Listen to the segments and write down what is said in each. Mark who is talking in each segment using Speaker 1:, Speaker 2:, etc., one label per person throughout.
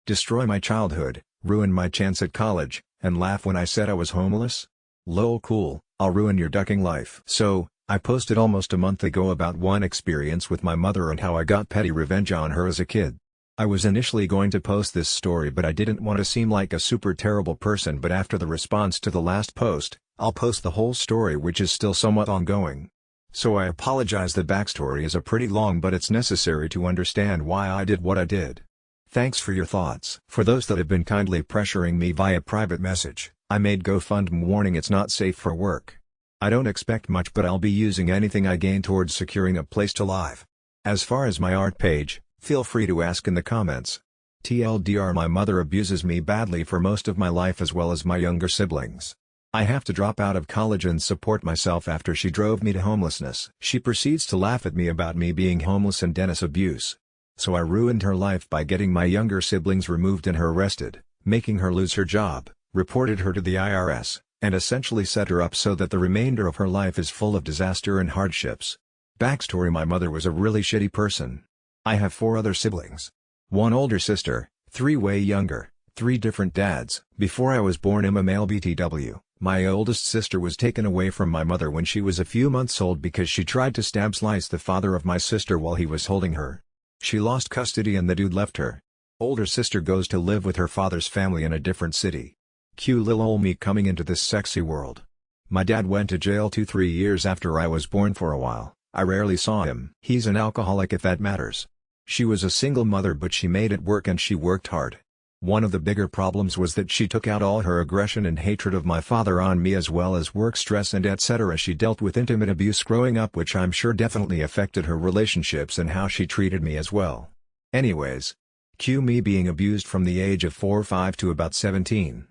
Speaker 1: destroy my childhood, ruin my chance at college, and laugh when I said I was homeless? Lol cool, I'll ruin your ducking life. So, I posted almost a month ago about one experience with my mother and how I got petty revenge on her as a kid. I was initially going to post this story but I didn't want to seem like a super terrible person, but after the response to the last post, I'll post the whole story, which is still somewhat ongoing. So I apologize, the backstory is a pretty long, but it's necessary to understand why I did what I did. Thanks for your thoughts. For those that have been kindly pressuring me via private message, I made GoFundMe warning it's not safe for work. I don't expect much, but I'll be using anything I gain towards securing a place to live. As far as my art page, feel free to ask in the comments. TLDR, my mother abuses me badly for most of my life as well as my younger siblings. I have to drop out of college and support myself after she drove me to homelessness. She proceeds to laugh at me about me being homeless and Dennis abuse. So I ruined her life by getting my younger siblings removed and her arrested, making her lose her job, reported her to the IRS, and essentially set her up so that the remainder of her life is full of disaster and hardships. Backstory: my mother was a really shitty person. I have 4 other siblings. 1 older sister, 3 way younger, 3 different dads. Before I was born, I'm a male BTW. My oldest sister was taken away from my mother when she was a few months old because she tried to slice the father of my sister while he was holding her. She lost custody and the dude left her. Older sister goes to live with her father's family in a different city. Cue lil ol me coming into this sexy world. My dad went to jail 2-3 years after I was born for a while. I rarely saw him. He's an alcoholic, if that matters. She was a single mother, but she made it work and she worked hard. One of the bigger problems was that she took out all her aggression and hatred of my father on me, as well as work stress and etc. She dealt with intimate abuse growing up, which I'm sure definitely affected her relationships and how she treated me as well. Anyways, cue me being abused from the age of 4 or 5 to about 17.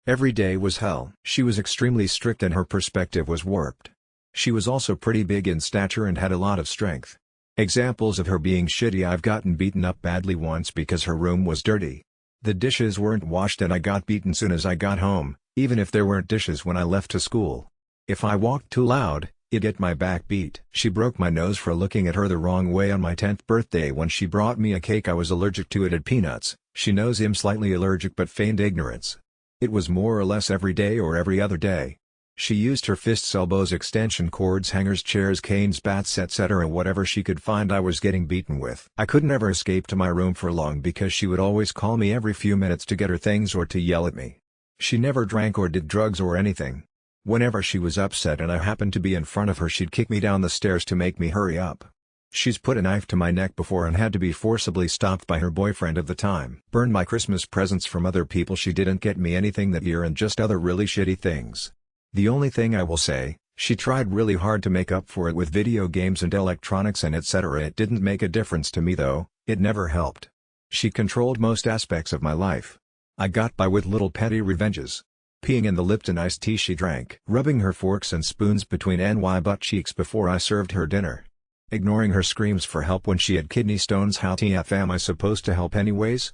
Speaker 1: Every day was hell. She was extremely strict and her perspective was warped. She was also pretty big in stature and had a lot of strength. Examples of her being shitty: I've gotten beaten up badly once because her room was dirty. The dishes weren't washed and I got beaten soon as I got home, even if there weren't dishes when I left to school. If I walked too loud, I'd get my back beat. She broke my nose for looking at her the wrong way on my 10th birthday when she brought me a cake I was allergic to. It had peanuts. She knows I'm slightly allergic but feigned ignorance. It was more or less every day or every other day. She used her fists, elbows, extension cords, hangers, chairs, canes, bats, etc. Whatever she could find I was getting beaten with. I could never escape to my room for long because she would always call me every few minutes to get her things or to yell at me. She never drank or did drugs or anything. Whenever she was upset and I happened to be in front of her, she'd kick me down the stairs to make me hurry up. She's put a knife to my neck before and had to be forcibly stopped by her boyfriend of the time. Burned my Christmas presents from other people. She didn't get me anything that year, and just other really shitty things. The only thing I will say, she tried really hard to make up for it with video games and electronics and etc. It didn't make a difference to me though, it never helped. She controlled most aspects of my life. I got by with little petty revenges. Peeing in the Lipton iced tea she drank. Rubbing her forks and spoons between NY butt cheeks before I served her dinner. Ignoring her screams for help when she had kidney stones. How TF am I supposed to help anyways?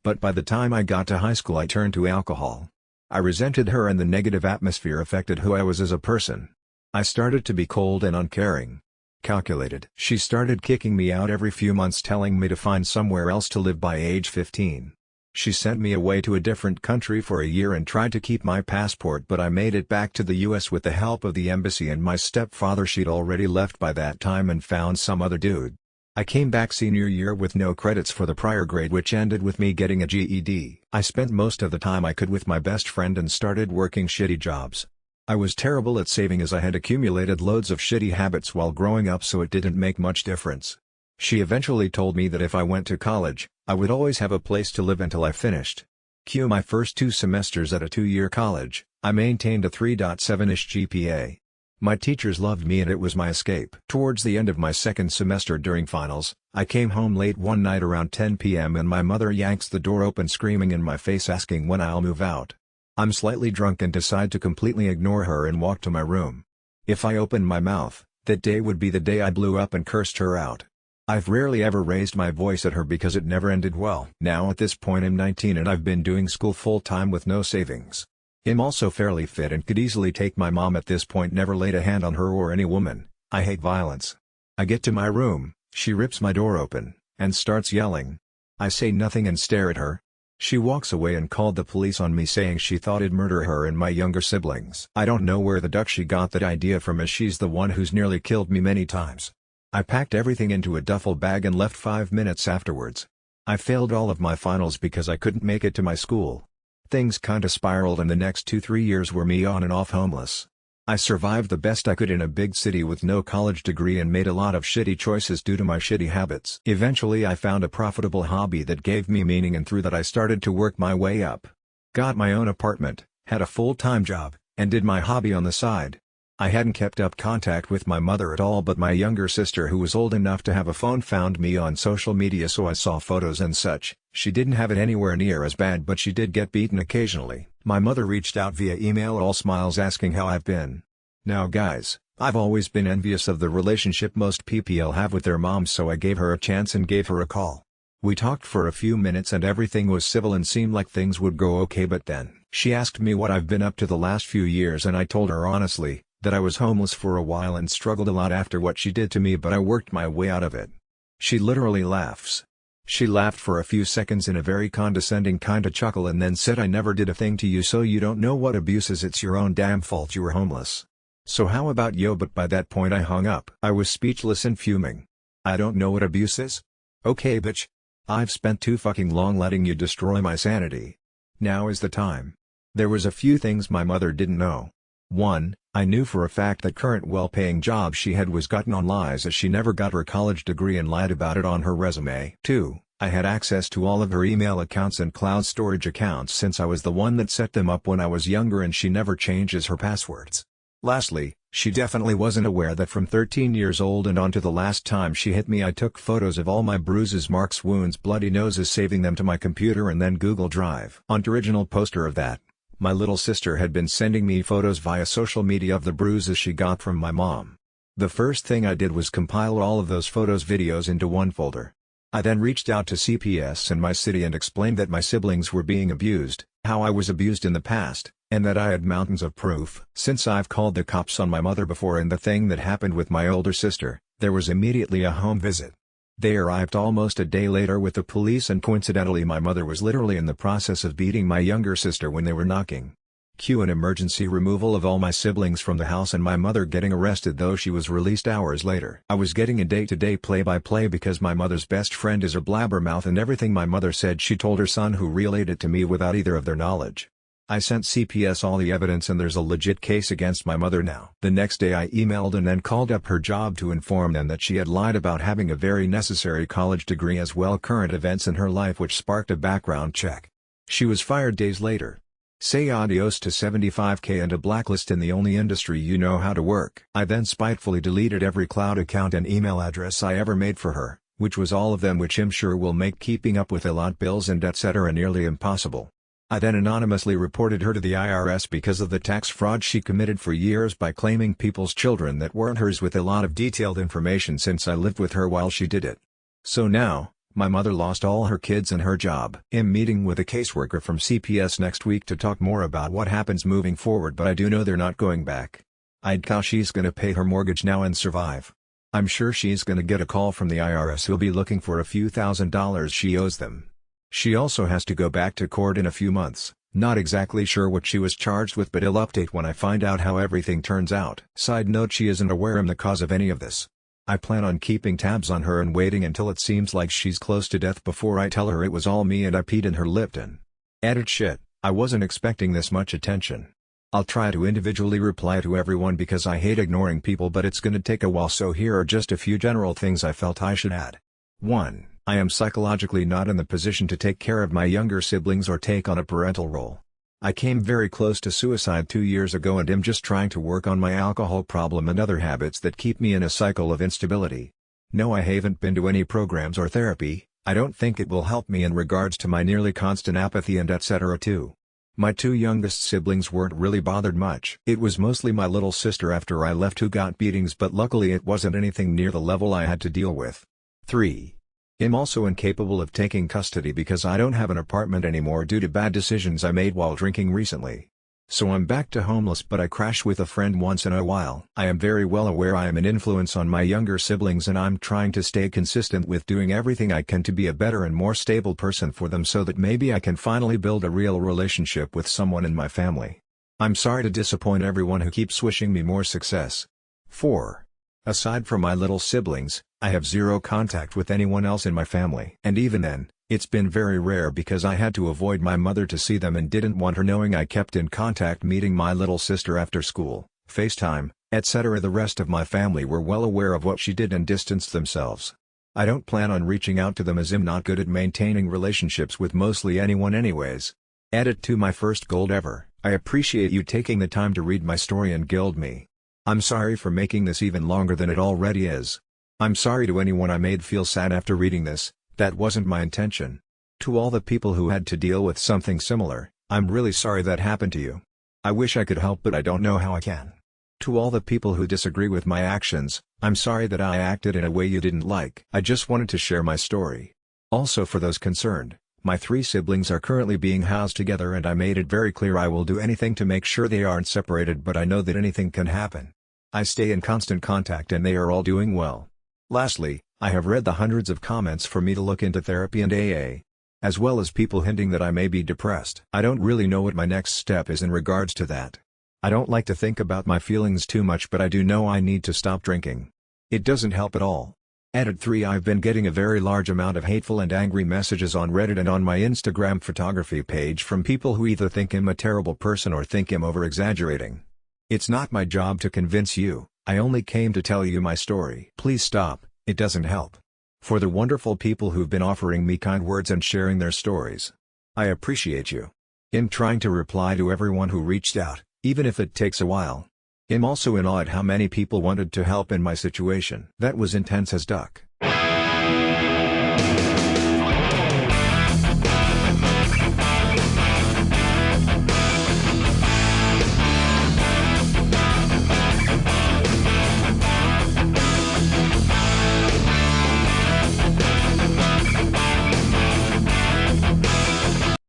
Speaker 1: But by the time I got to high school I turned to alcohol. I resented her and the negative atmosphere affected who I was as a person. I started to be cold and uncaring. Calculated. She started kicking me out every few months, telling me to find somewhere else to live by age 15. She sent me away to a different country for a year and tried to keep my passport, but I made it back to the US with the help of the embassy and my stepfather. She'd already left by that time and found some other dude. I came back senior year with no credits for the prior grade, which ended with me getting a GED. I spent most of the time I could with my best friend and started working shitty jobs. I was terrible at saving as I had accumulated loads of shitty habits while growing up, so it didn't make much difference. She eventually told me that if I went to college, I would always have a place to live until I finished. Cue my first 2 semesters at a 2-year college, I maintained a 3.7-ish GPA. My teachers loved me and it was my escape. Towards the end of my 2nd semester during finals, I came home late one night around 10 p.m. and my mother yanks the door open screaming in my face asking when I'll move out. I'm slightly drunk and decide to completely ignore her and walk to my room. If I opened my mouth, that day would be the day I blew up and cursed her out. I've rarely ever raised my voice at her because it never ended well. Now at this point I'm 19 and I've been doing school full time with no savings. I'm also fairly fit and could easily take my mom at this point, never laid a hand on her or any woman. I hate violence. I get to my room, she rips my door open, and starts yelling. I say nothing and stare at her. She walks away and called the police on me saying she thought I'd murder her and my younger siblings. I don't know where the duck she got that idea from, as she's the one who's nearly killed me many times. I packed everything into a duffel bag and left 5 minutes afterwards. I failed all of my finals because I couldn't make it to my school. Things kinda spiraled and the next 2-3 years were me on and off homeless. I survived the best I could in a big city with no college degree and made a lot of shitty choices due to my shitty habits. Eventually I found a profitable hobby that gave me meaning, and through that I started to work my way up. Got my own apartment, had a full-time job, and did my hobby on the side. I hadn't kept up contact with my mother at all, but my younger sister, who was old enough to have a phone, found me on social media, so I saw photos and such. She didn't have it anywhere near as bad, but she did get beaten occasionally. My mother reached out via email, all smiles, asking how I've been. Now guys, I've always been envious of the relationship most people have with their moms, so I gave her a chance and gave her a call. We talked for a few minutes and everything was civil and seemed like things would go okay, but then she asked me what I've been up to the last few years, and I told her honestly that I was homeless for a while and struggled a lot after what she did to me, but I worked my way out of it. She literally laughs. She laughed for a few seconds in a very condescending kinda chuckle and then said, "I never did a thing to you, so you don't know what abuse is. It's your own damn fault you were homeless. So how about yo?" But by that point I hung up. I was speechless and fuming. I don't know what abuse is? Okay bitch. I've spent too fucking long letting you destroy my sanity. Now is the time. There was a few things my mother didn't know. 1. I knew for a fact that current well-paying job she had was gotten on lies, as she never got her college degree and lied about it on her resume. 2. I had access to all of her email accounts and cloud storage accounts since I was the one that set them up when I was younger, and she never changes her passwords. Lastly, she definitely wasn't aware that from 13 years old and on to the last time she hit me, I took photos of all my bruises, marks, wounds, bloody noses, saving them to my computer and then Google Drive. On the original poster of that, my little sister had been sending me photos via social media of the bruises she got from my mom. The first thing I did was compile all of those photos, videos into one folder. I then reached out to CPS in my city and explained that my siblings were being abused, how I was abused in the past, and that I had mountains of proof. Since I've called the cops on my mother before and the thing that happened with my older sister, there was immediately a home visit. They arrived almost a day later with the police, and coincidentally my mother was literally in the process of beating my younger sister when they were knocking. Cue an emergency removal of all my siblings from the house and my mother getting arrested, though she was released hours later. I was getting a day-to-day play-by-play because my mother's best friend is her blabbermouth, and everything my mother said she told her son, who relayed it to me without either of their knowledge. I sent CPS all the evidence and there's a legit case against my mother now. The next day I emailed and then called up her job to inform them that she had lied about having a very necessary college degree, as well current events in her life, which sparked a background check. She was fired days later. Say adios to $75K and a blacklist in the only industry you know how to work. I then spitefully deleted every cloud account and email address I ever made for her, which was all of them, which I'm sure will make keeping up with a lot bills and etc. nearly impossible. I then anonymously reported her to the IRS because of the tax fraud she committed for years by claiming people's children that weren't hers, with a lot of detailed information since I lived with her while she did it. So now, my mother lost all her kids and her job. I'm meeting with a caseworker from CPS next week to talk more about what happens moving forward, but I do know they're not going back. I'd cow she's gonna pay her mortgage now and survive. I'm sure she's gonna get a call from the IRS who'll be looking for a few $1,000s she owes them. She also has to go back to court in a few months. Not exactly sure what she was charged with, but I'll update when I find out how everything turns out. Side note, she isn't aware I'm the cause of any of this. I plan on keeping tabs on her and waiting until it seems like she's close to death before I tell her it was all me and I peed in her Lipton. Edit shit, I wasn't expecting this much attention. I'll try to individually reply to everyone because I hate ignoring people, but it's gonna take a while, so here are just a few general things I felt I should add. 1. I am psychologically not in the position to take care of my younger siblings or take on a parental role. I came very close to suicide 2 years ago and am just trying to work on my alcohol problem and other habits that keep me in a cycle of instability. No, I haven't been to any programs or therapy. I don't think it will help me in regards to my nearly constant apathy and etc. too. My 2 youngest siblings weren't really bothered much. It was mostly my little sister after I left who got beatings, but luckily it wasn't anything near the level I had to deal with. 3. I'm also incapable of taking custody because I don't have an apartment anymore due to bad decisions I made while drinking recently. So I'm back to homeless, but I crash with a friend once in a while. I am very well aware I am an influence on my younger siblings, and I'm trying to stay consistent with doing everything I can to be a better and more stable person for them, so that maybe I can finally build a real relationship with someone in my family. I'm sorry to disappoint everyone who keeps wishing me more success. 4. Aside from my little siblings, I have zero contact with anyone else in my family. And even then, it's been very rare because I had to avoid my mother to see them and didn't want her knowing. I kept in contact, meeting my little sister after school, FaceTime, etc. The rest of my family were well aware of what she did and distanced themselves. I don't plan on reaching out to them as I'm not good at maintaining relationships with mostly anyone anyways. Edit to my first gold ever. I appreciate you taking the time to read my story and guild me. I'm sorry for making this even longer than it already is. I'm sorry to anyone I made feel sad after reading this. That wasn't my intention. To all the people who had to deal with something similar, I'm really sorry that happened to you. I wish I could help, but I don't know how I can. To all the people who disagree with my actions, I'm sorry that I acted in a way you didn't like. I just wanted to share my story. Also, for those concerned, my 3 siblings are currently being housed together, and I made it very clear I will do anything to make sure they aren't separated, but I know that anything can happen. I stay in constant contact and they are all doing well. Lastly, I have read the hundreds of comments for me to look into therapy and AA, as well as people hinting that I may be depressed. I don't really know what my next step is in regards to that. I don't like to think about my feelings too much, but I do know I need to stop drinking. It doesn't help at all. Edit 3. I've been getting a very large amount of hateful and angry messages on Reddit and on my Instagram photography page from people who either think I'm a terrible person or think I'm over-exaggerating. It's not my job to convince you, I only came to tell you my story. Please stop, it doesn't help. For the wonderful people who've been offering me kind words and sharing their stories, I appreciate you. I'm trying to reply to everyone who reached out, even if it takes a while. I'm also in awe at how many people wanted to help in my situation. That was intense as duck.